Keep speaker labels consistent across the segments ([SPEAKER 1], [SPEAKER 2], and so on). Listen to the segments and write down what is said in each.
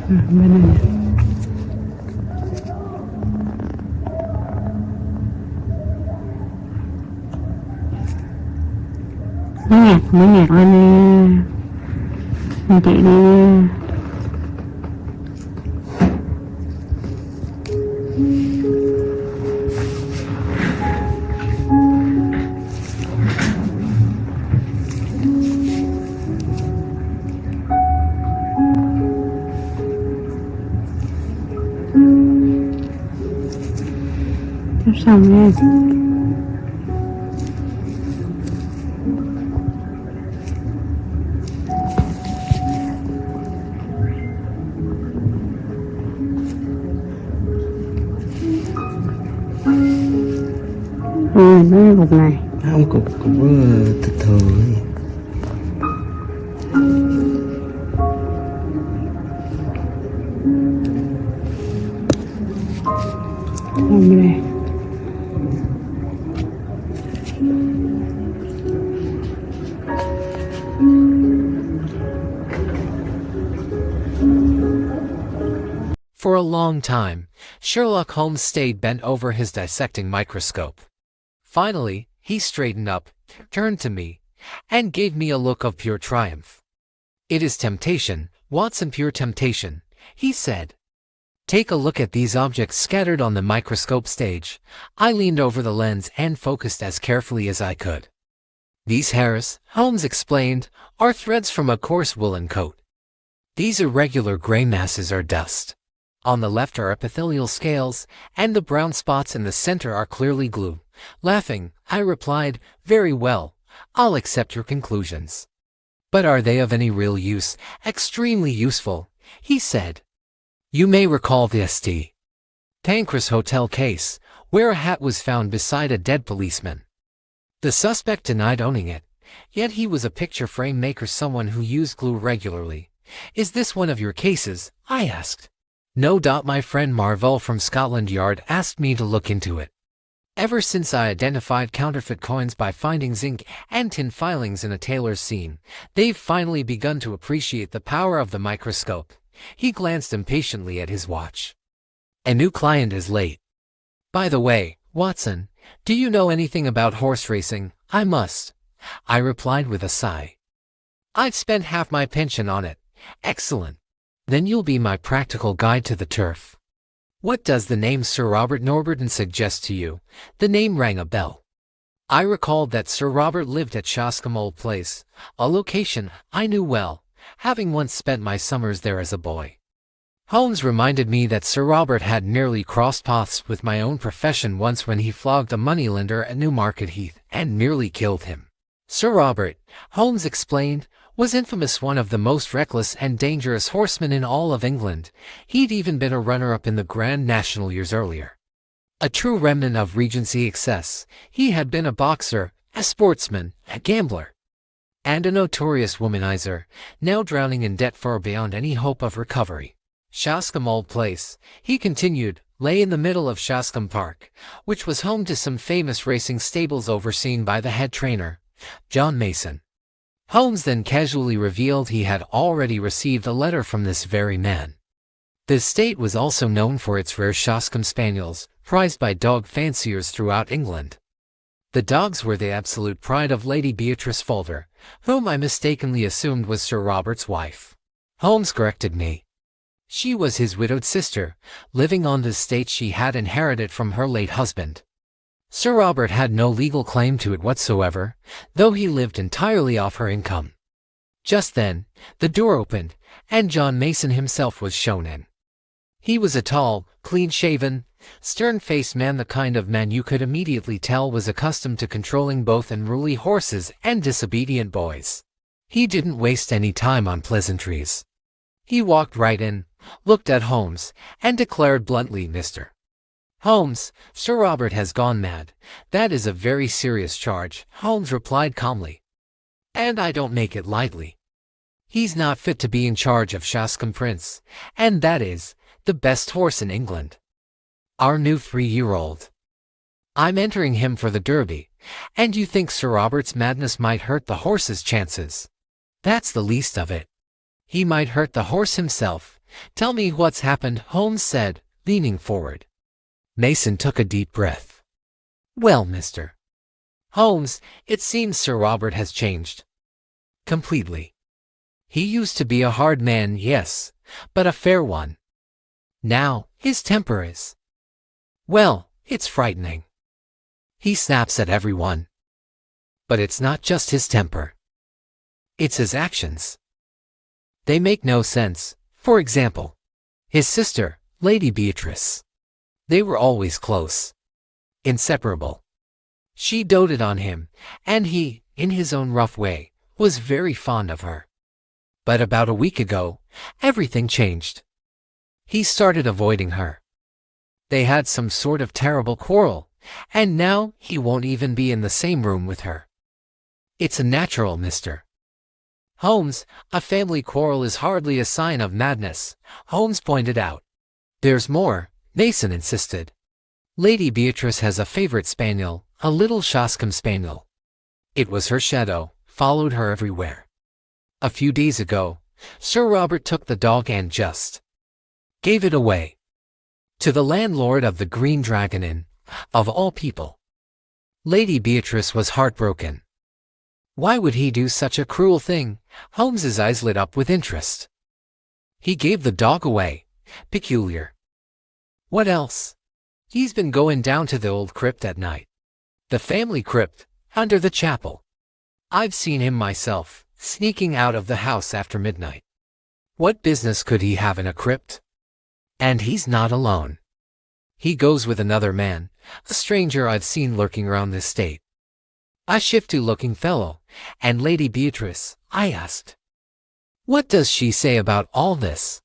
[SPEAKER 1] Bên này nè. Nó nhạc lên nè. Mình chạy đi. Sắp xong nha. Mấy cục này
[SPEAKER 2] không, cục thịt thường ấy.
[SPEAKER 1] Xong đây.
[SPEAKER 3] For a long time, Sherlock Holmes stayed bent over his dissecting microscope. Finally, he straightened up, turned to me, and gave me a look of pure triumph. "It is temptation, Watson, pure temptation," he said. "Take a look at these objects scattered on the microscope stage." I leaned over the lens and focused as carefully as I could. "These hairs," Holmes explained, "are threads from a coarse woolen coat. These irregular gray masses are dust. On the left are epithelial scales, and the brown spots in the center are clearly glue." Laughing, I replied, "Very well, I'll accept your conclusions. But are they of any real use?" "Extremely useful," he said. "You may recall the St. Pancras Hotel case, where a hat was found beside a dead policeman. The suspect denied owning it, yet he was a picture frame maker, someone who used glue regularly. Is this one of your cases?" I asked. "No. My friend Marvell from Scotland Yard asked me to look into it. Ever since I identified counterfeit coins by finding zinc and tin filings in a tailor's scene, they've finally begun to appreciate the power of the microscope." He glanced impatiently at his watch. "A new client is late. By the way, Watson, do you know anything about horse racing?" "I must," I replied with a sigh. "I've spent half my pension on it." "Excellent. Then you'll be my practical guide to the turf. What does the name Sir Robert Norberton suggest to you?" The name rang a bell. I recalled that Sir Robert lived at Shoscombe Old Place, a location I knew well, having once spent my summers there as a boy. Holmes reminded me that Sir Robert had nearly crossed paths with my own profession once when he flogged a moneylender at Newmarket Heath and nearly killed him. Sir Robert, Holmes explained, was infamous, one of the most reckless and dangerous horsemen in all of England. He'd even been a runner-up in the Grand National years earlier. A true remnant of Regency excess, he had been a boxer, a sportsman, a gambler, and a notorious womanizer, now drowning in debt far beyond any hope of recovery. Shoscombe Old Place, he continued, lay in the middle of Shoscombe Park, which was home to some famous racing stables overseen by the head trainer, John Mason. Holmes then casually revealed he had already received a letter from this very man. The estate was also known for its rare Shoscombe Spaniels, prized by dog fanciers throughout England. The dogs were the absolute pride of Lady Beatrice Folder, whom I mistakenly assumed was Sir Robert's wife. Holmes corrected me. She was his widowed sister, living on the estate she had inherited from her late husband. Sir Robert had no legal claim to it whatsoever, though he lived entirely off her income. Just then, the door opened, and John Mason himself was shown in. He was a tall, clean-shaven, stern-faced man, the kind of man you could immediately tell was accustomed to controlling both unruly horses and disobedient boys. He didn't waste any time on pleasantries. He walked right in, looked at Holmes, and declared bluntly, "Mr. Holmes, Sir Robert has gone mad." "That is a very serious charge," Holmes replied calmly, "and I don't make it lightly. He's not fit to be in charge of Shoscombe Prince, and that is the best horse in England. Our new 3-year-old. I'm entering him for the Derby, and you think Sir Robert's madness might hurt the horse's chances? That's the least of it. He might hurt the horse himself, Tell me what's happened, Holmes said, leaning forward. Mason took a deep breath. Well, Mr. Holmes, it seems Sir Robert has changed. Completely. He used to be a hard man, yes, but a fair one. Now, his temper is... well, it's frightening. He snaps at everyone. But it's not just his temper. It's his actions. They make no sense. For example, his sister, Lady Beatrice. They were always close. Inseparable. She doted on him, and he, in his own rough way, was very fond of her. But about a week ago, everything changed. He started avoiding her. They had some sort of terrible quarrel, and now he won't even be in the same room with her. It's a natural, Mr. Holmes. A family quarrel is hardly a sign of madness, Holmes pointed out. There's more, Mason insisted. Lady Beatrice has a favorite spaniel, a little Shoscombe spaniel. It was her shadow, followed her everywhere. A few days ago, Sir Robert took the dog and just gave it away to the landlord of the Green Dragon Inn, of all people. Lady Beatrice was heartbroken. Why would he do such a cruel thing? Holmes's eyes lit up with interest. He gave the dog away. Peculiar. What else? He's been going down to the old crypt at night. The family crypt, under the chapel. I've seen him myself, sneaking out of the house after midnight. What business could he have in a crypt? And he's not alone. He goes with another man, a stranger I've seen lurking around this estate. A shifty-looking fellow. And Lady Beatrice, I asked. What does she say about all this?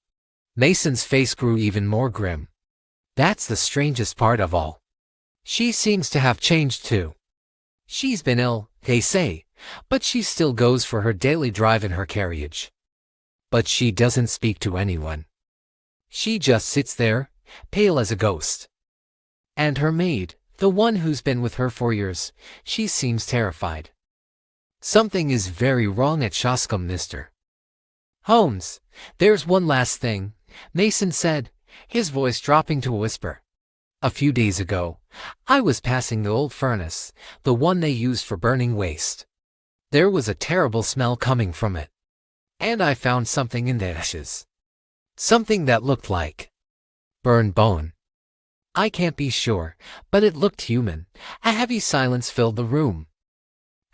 [SPEAKER 3] Mason's face grew even more grim. That's the strangest part of all. She seems to have changed too. She's been ill, they say, but she still goes for her daily drive in her carriage. But she doesn't speak to anyone. She just sits there, pale as a ghost. And her maid, the one who's been with her for years, she seems terrified. Something is very wrong at Shoscombe, Mr. Holmes. There's one last thing, Mason said, his voice dropping to a whisper. A few days ago, I was passing the old furnace, the one they used for burning waste. There was a terrible smell coming from it. And I found something in the ashes. Something that looked like burned bone. I can't be sure, but it looked human. A heavy silence filled the room.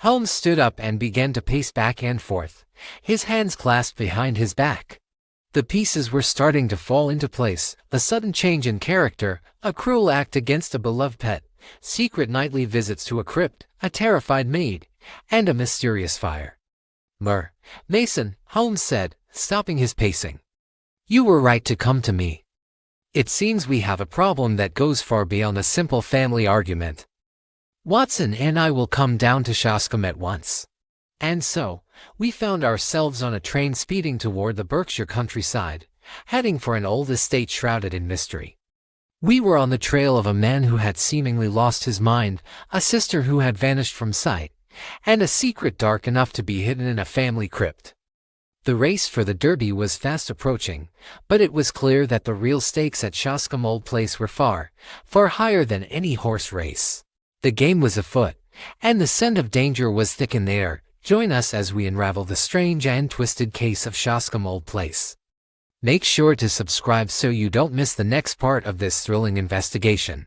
[SPEAKER 3] Holmes stood up and began to pace back and forth, his hands clasped behind his back. The pieces were starting to fall into place, a sudden change in character, a cruel act against a beloved pet, secret nightly visits to a crypt, a terrified maid, and a mysterious fire. Mason, Holmes said, stopping his pacing. You were right to come to me. It seems we have a problem that goes far beyond a simple family argument. Watson and I will come down to Shoscombe at once. And so, we found ourselves on a train speeding toward the Berkshire countryside, heading for an old estate shrouded in mystery. We were on the trail of a man who had seemingly lost his mind, a sister who had vanished from sight, and a secret dark enough to be hidden in a family crypt. The race for the Derby was fast approaching, but it was clear that the real stakes at Shoscombe Old Place were far, far higher than any horse race. The game was afoot, and the scent of danger was thick in the air. Join us as we unravel the strange and twisted case of Shoscombe Old Place. Make sure to subscribe so you don't miss the next part of this thrilling investigation.